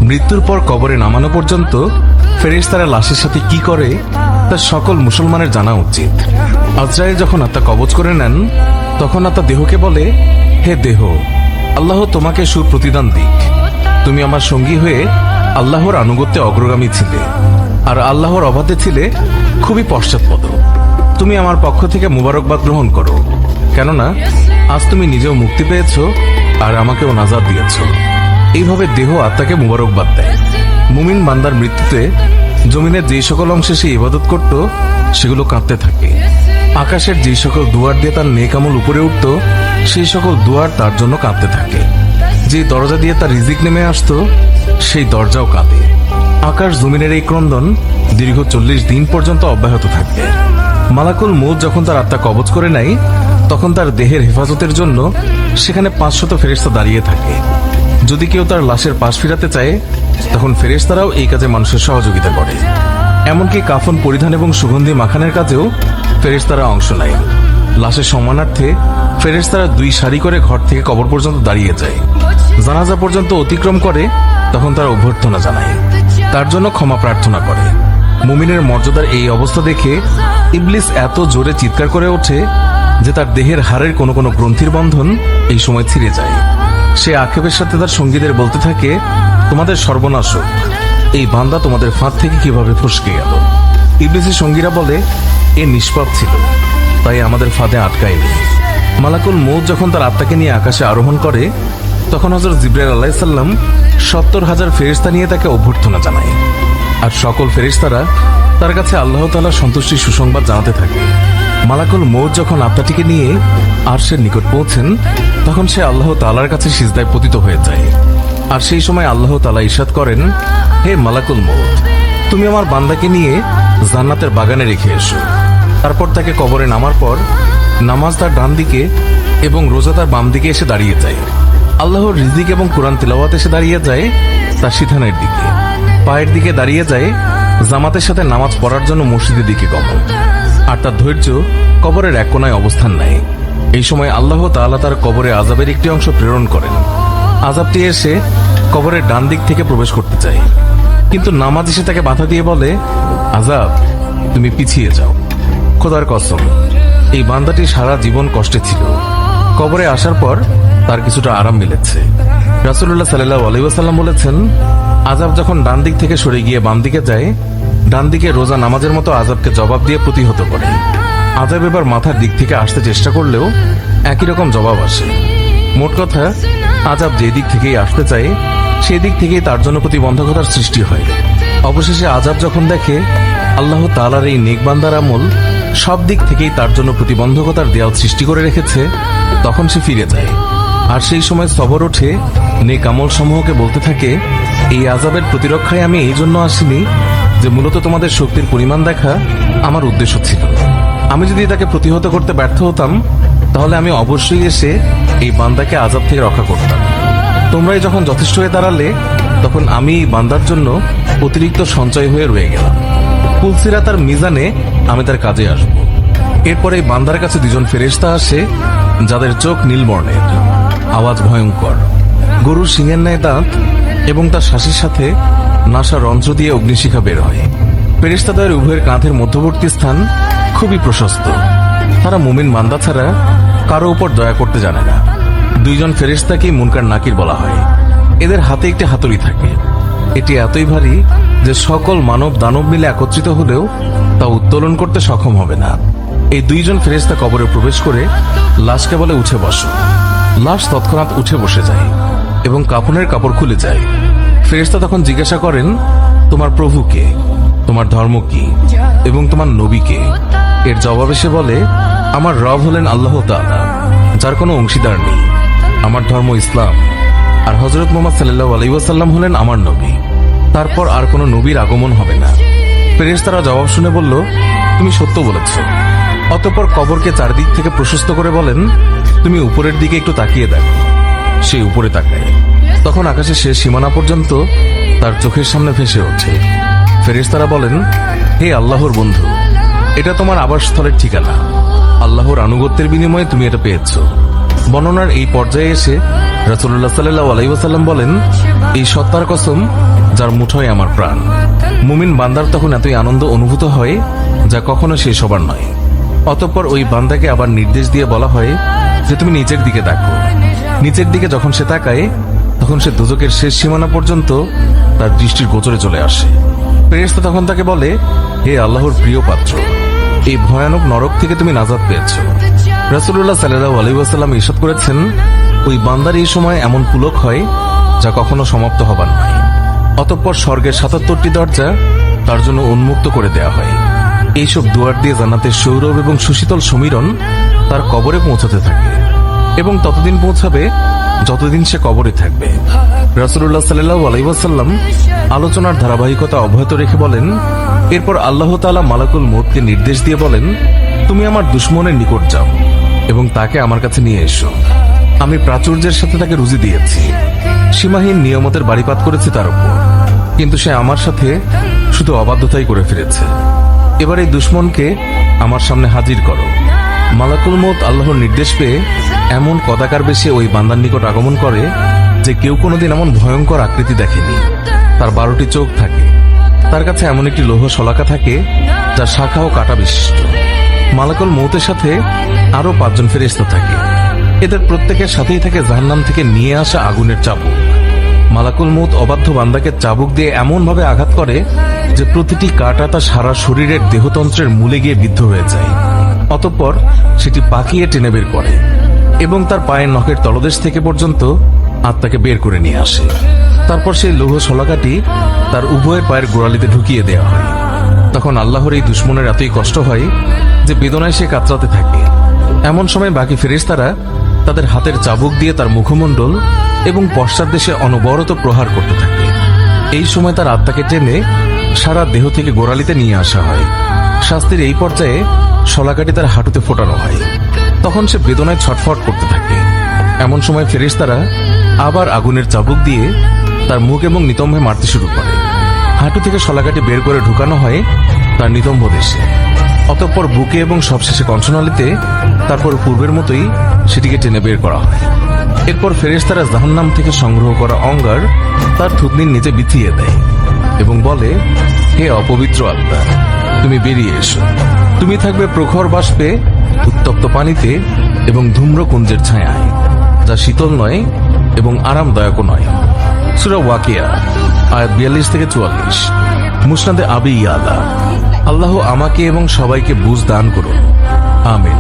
মৃত্যুর পর কবরে নামানো পর্যন্ত ফেরেশতারা লাশের সাথে কি করে তা সকল মুসলমানের জানা উচিত। আজরাইল যখন আত্মা কবজ করে নেন তখন আত্মা দেহকে বলে, হে দেহ, আল্লাহ তোমাকে সুপ্রতিদান দিক। তুমি আমার সঙ্গী হয়ে আল্লাহর আনুগত্যে অগ্রগামী ছিলে, আর আল্লাহর অবাধে ছিলে খুবই পশ্চাৎপদ। তুমি আমার পক্ষ থেকে মুবারকবাদ গ্রহণ করো, কেননা আজ তুমি নিজেও মুক্তি পেয়েছ আর আমাকেও নাজাত দিয়েছ। এইভাবে দেহ আত্মাকে মুবারকবাদ দেয়। মুমিন বান্দার মৃত্যুতে জমিনের যেই সকল অংশে সে ইবাদত করত সেগুলো কাঁপতে থাকে। আকাশের যেই সকল দুয়ার দিয়ে তার নেক আমল উপরে উঠত সেই সকল দুয়ার তার জন্য কাঁপতে থাকে। যে দরজা দিয়ে তার রিজিক নেমে আসতো সেই দরজাও কাঁপে। আকাশ জমিনের এই ক্রন্দন দীর্ঘ 40 দিন পর্যন্ত অব্যাহত থাকে। মালাকুল মউত যখন তার আত্মা কবজ করে নেয় তখন তার দেহের হেফাজতের জন্য সেখানে 500 ফেরেশতা দাঁড়িয়ে থাকে। যদি কেউ তার লাশের পাশ ফিরাতে চায় তখন ফেরেশতারাও এই কাজে মানুষের সহযোগিতা করে। এমনকি কাফন পরিধান এবং সুগন্ধি মাখানের কাজেও ফেরেশতারা অংশ নেয়। লাশের সম্মানার্থে ফেরেশতারা 2 সারি করে ঘর থেকে কবর পর্যন্ত দাঁড়িয়ে যায়। জানাজা পর্যন্ত অতিক্রম করে তখন তারা অভ্যর্থনা জানায়, তার জন্য ক্ষমা প্রার্থনা করে। মুমিনের মর্যাদার এই অবস্থা দেখে ইবলিস এত জোরে চিৎকার করে ওঠে যে তার দেহের হাড়ের কোনো কোনো গ্রন্থির বন্ধন এই সময় ছিঁড়ে যায়। সে আক্ষেপের সাথে তার সঙ্গীদের বলতে থাকে, তোমাদের সর্বনাশ হোক, এই বান্দা তোমাদের ফাঁদ থেকে কিভাবে ফসকে গেল। ইবলিসের সঙ্গীরা বলে, এ নিষ্পাপ ছিল, তাই আমাদের ফাঁদে আটকায়নি। মালাকুল মউত যখন তার আত্মাকে নিয়ে আকাশে আরোহণ করে তখন হযরত জিবরাইল আলাইহিস সালাম 70,000 ফেরেশতা নিয়ে তাকে অভ্যর্থনা জানায়। আর সকল ফেরেশতারা তার কাছে আল্লাহ তাআলার সন্তুষ্টির সুসংবাদ জানাতে থাকে। মালাকুল মউত যখন আত্মাটিকে নিয়ে আরশের নিকট পৌঁছেন তখন সে আল্লাহ তাআলার কাছে সিজদায় পতিত হয়ে যায়। আর সেই সময় আল্লাহ তাআলা ইরশাদ করেন, হে মালাকুল মউত, তুমি আমার বান্দাকে নিয়ে জান্নাতের বাগানে রেখে এসো। তারপর তাকে কবরে নামার পর নামাজ তার ডান দিকে এবং রোজা তার বাম দিকে এসে দাঁড়িয়ে যায়। আল্লাহর রিজিক এবং কোরআন তিলাওয়াত এসে দাঁড়িয়ে যায় তার সিথানের দিকে। পায়ের দিকে দাঁড়িয়ে যায় জামাতের সাথে নামাজ পড়ার জন্য মসজিদের দিকে গমন। আর তার ধৈর্য কবরের এক কোনায় অবস্থান নেয়। এই সময় আল্লাহ তাআলা তার কবরে আযাবের একটি অংশ প্রেরণ করেন। আযাবটি এসে কবরের ডান দিক থেকে প্রবেশ করতে চায়, কিন্তু নামাজ এসে তাকে বাধা দিয়ে বলে, আযাব, তুমি পিছিয়ে যাও। খোদার কসম, এই বান্দাটি সারা জীবন কষ্টে ছিল, কবরে আসার পর তার কিছুটা আরাম মিলেছে। রাসূলুল্লাহ সাল্লাল্লাহু আলাইহি ওয়াসাল্লাম বলেছেন, আযাব যখন ডান দিক থেকে সরে গিয়ে বাম দিকে যায়, ডান দিকে রোজা নামাজের মতো আযাবকে জবাব দিয়ে প্রতিহত করে। আযাব এবার মাথার দিক থেকে আসতে চেষ্টা করলেও একই রকম জবাব আসে। মোট কথা, আযাব যে দিক থেকেই আসতে চায় সেই দিক থেকেই তার জন্য প্রতিবন্ধকতার সৃষ্টি হয়। অবশেষে আযাব যখন দেখে আল্লাহ তাআলার এই নেক বান্দার আমল সব দিক থেকেই তার জন্য প্রতিবন্ধকতার দেয়াল সৃষ্টি করে রেখেছে তখন সে ফিরে যায়। আর সেই সময় সবর ওঠে নেক আমল সমূহকে বলতে থাকে, এই আযাবের প্রতিরক্ষায় আমি এই জন্য আসিনি যে মূলত তোমাদের শক্তির পরিমাণ দেখা আমার উদ্দেশ্য ছিল। আমি যদি তাকে প্রতিহত করতে ব্যর্থ হতাম তাহলে আমি অবশ্যই এসে এই বান্দাকে আযাব থেকে রক্ষা করতাম। তোমরাই যখন যথেষ্ট হয়ে দাঁড়ালে তখন আমি এই বান্দার জন্য অতিরিক্ত সঞ্চয় হয়ে রয়ে গেলাম। পুলসিরাত আর মিজানে আমি তার কাজে আসব। এরপরে এই বান্দার কাছে 2 জন ফেরেশতা আসে যাদের চোখ নীল বর্ণের, আওয়াজ ভয়ঙ্কর, গরুর শিঙের ন্যায় দাঁত এবং তার শ্বাসের সাথে নাসা রন্ধ্র দিয়ে অগ্নিশিখা বের হয়। ফেরেশতাদের উভয়ের কাঁধের মধ্যবর্তী স্থান খুবই প্রশস্ত। তারা মুমিন বান্দা ছাড়া কারো উপর দয়া করতে জানে না। 2 জন ফেরেশতাকে মুনকার নাকির বলা হয়। এদের হাতে একটি হাতুড়ি থাকে। এটি এতই ভারী যে সকল মানব দানব মিলে একত্রিত হলেও তা উত্তোলন করতে সক্ষম হবে না। এই 2 জন ফেরেশতা কবরে প্রবেশ করে লাশকে বলে, উঠে বসো। লাশ তৎক্ষণাৎ উঠে বসে যায় এবং কাফনের কাপড় খুলে যায়। ফেরেশতা তখন জিজ্ঞাসা করেন, তোমার প্রভু কে, তোমার ধর্ম কি এবং তোমার নবী কে? এর জবাবে সে বলে, আমার রব হলেন আল্লাহ তাআলা, যার কোনো অংশীদার নেই। আমার ধর্ম ইসলাম, আর হযরত মুহাম্মদ সাল্লাল্লাহু আলাইহি ওয়াসাল্লাম হলেন আমার নবী। তারপর আর কোনো নবীর আগমন হবে না। ফেরেশতারা জবাব শুনে বলল, তুমি সত্য বলেছ। অতঃপর কবরকে চারদিক থেকে প্রশস্ত করে বলেন, তুমি উপরের দিকে একটু তাকিয়ে দেখো। সে উপরে তাকায়, তখন আকাশের শেষ সীমানা পর্যন্ত তার চোখের সামনে ভেসে ওঠে। ফেরেশতারা বলেন, হে আল্লাহর বন্ধু, এটা তোমার আবাসস্থলের ঠিকানা। আল্লাহর আনুগত্যের বিনিময়ে তুমি এটা পেয়েছ। বর্ণনার এই পর্যায়ে এসে রাসূলুল্লাহ সাল্লাল্লাহু আলাইহি ওয়াসাল্লাম বলেন, এই সত্তার কসম যার মুঠোয় আমার প্রাণ। মুমিন বান্দার তখন এতই আনন্দ অনুভূত হয় যা কখনো শেষ হবার নয়। অতঃপর ওই বান্দাকে আবার নির্দেশ দিয়ে বলা হয় যে তুমি নিচের দিকে দেখো। নিচের দিকে যখন সে তাকায় তখন সে দোজখের শেষ সীমানা পর্যন্ত তার দৃষ্টির গোচরে চলে আসে। ফেরেশতা তখন তাকে বলে, হে আল্লাহর প্রিয় পাত্র, এই ভয়ানক নরক থেকে তুমি নাজাত পেয়েছ। রাসূলুল্লাহ সাল্লাল্লাহু আলাইহি ওয়াসাল্লাম ইরশাদ করেছেন, ওই বান্দার এই সময় এমন পুলক হয় যা কখনো সমাপ্ত হবার নয়। অতঃপর স্বর্গের ৭৭টি দরজা তার জন্য উন্মুক্ত করে দেয়া হয়। এইসব দুয়ার দিয়ে জান্নাতের সৌরভ এবং সুশীতল সমীরণ তার কবরে পৌঁছাতে থাকে এবং ততদিন পৌঁছাবে যতদিন সে কবরে থাকবে। রাসূলুল্লাহ সাল্লাল্লাহু আলাইহি ওয়াসাল্লাম আলোচনার ধারাবাহিকতা অব্যাহত রেখে বলেন, এরপর আল্লাহ তাআলা মালাকুল মউতকে নির্দেশ দিয়ে বলেন, তুমি আমার দুশমনের নিকট যাও এবং তাকে আমার কাছে নিয়ে এসো। আমি প্রাচুর্যের সাথে তাকে রুজি দিয়েছি, সীমাহীন নিয়ামতের বাড়িপাত করেছি তার উপর, কিন্তু সে আমার সাথে শুধু অবাধ্যতাই করে ফিরেছে। এবার এই দুশমনকে আমার সামনে হাজির করো। মালাকুল মউত আল্লাহর নির্দেশ পেয়ে এমন কদাকার বেশি ওই বান্দার নিকট আগমন করে যে কেউ কোনোদিন এমন ভয়ঙ্কর আকৃতি দেখেনি। তার 12টি চোখ থাকে, তার কাছে এমন একটি লৌহ শলাকা থাকে যা শাখা ও কাঁটা বিশিষ্ট। মালাকুল মউতের সাথে আরো 5 জন ফেরেশতা থাকে, এদের প্রত্যেকের সাথেই থাকে জাহান্নাম থেকে নিয়ে আসা আগুনের চাবুক। মালাকুল মউত অবাধ্য বান্দাকে চাবুক দিয়ে এমন ভাবে আঘাত করে যে প্রতিটি কাঁটা তার সারা শরীরের দেহতন্ত্রের মূলে গিয়ে বিদ্ধ হয়ে যায়। অতঃপর সেটি পাকিয়ে টেনে বের করে এবং তার পায়ের নখের তলদেশ থেকে পর্যন্ত আত্মাকে বের করে নিয়ে আসে। তারপর সেই লৌহ শলাকাটি তার উভয় পায়ের গোড়ালিতে ঢুকিয়ে দেওয়া হয়। তখন আল্লাহর এই দুশমনের এতই কষ্ট হয় যে বেদনায় সে কাতরাতে থাকে। এমন সময় বাকি ফেরেশতারা তাদের হাতের চাবুক দিয়ে তার মুখমণ্ডল এবং পশ্চাৎ দেশে অনবরত প্রহার করতে থাকে। এই সময় তার আত্মাকে টেনে সারা দেহ থেকে গোড়ালিতে নিয়ে আসা হয়। শাস্তির এই পর্যায়ে শলাকাটি তার হাঁটুতে ফোটানো হয়। তখন সে বেদনায় ছটফট করতে থাকে। এমন সময় ফেরেশতারা আবার আগুনের চাবুক দিয়ে তার মুখ এবং নিতম্বে মারতে শুরু করে। হাঁটু থেকে শলাকাটি বের করে ঢুকানো হয় তার নিতম্ব দেশে, অতঃপর বুকে এবং সবশেষে কণ্ঠনালীতে, তারপর পূর্বের মতোই সেটিকে টেনে বের করা হয়। এরপর ফেরেশতারা জাহান্নাম থেকে সংগ্রহ করা অঙ্গার তার থুতনির নিচে বিছিয়ে দেয় এবং বলে, হে অপবিত্র আত্মা, তুমি বেরিয়ে এসো। তুমি থাকবে প্রখর বাষ্পে, উত্তপ্ত পানিতে এবং ধূম্রকুঞ্জের ছায়ায়, যা শীতল নয় এবং আরামদায়কও নয়। সূরা ওয়াকিয়া আয়াত 42 থেকে 44। মুসনাদে আবি ইয়ালা। আল্লাহ আমাকে এবং সবাইকে বুঝ দান করুন। আমিন।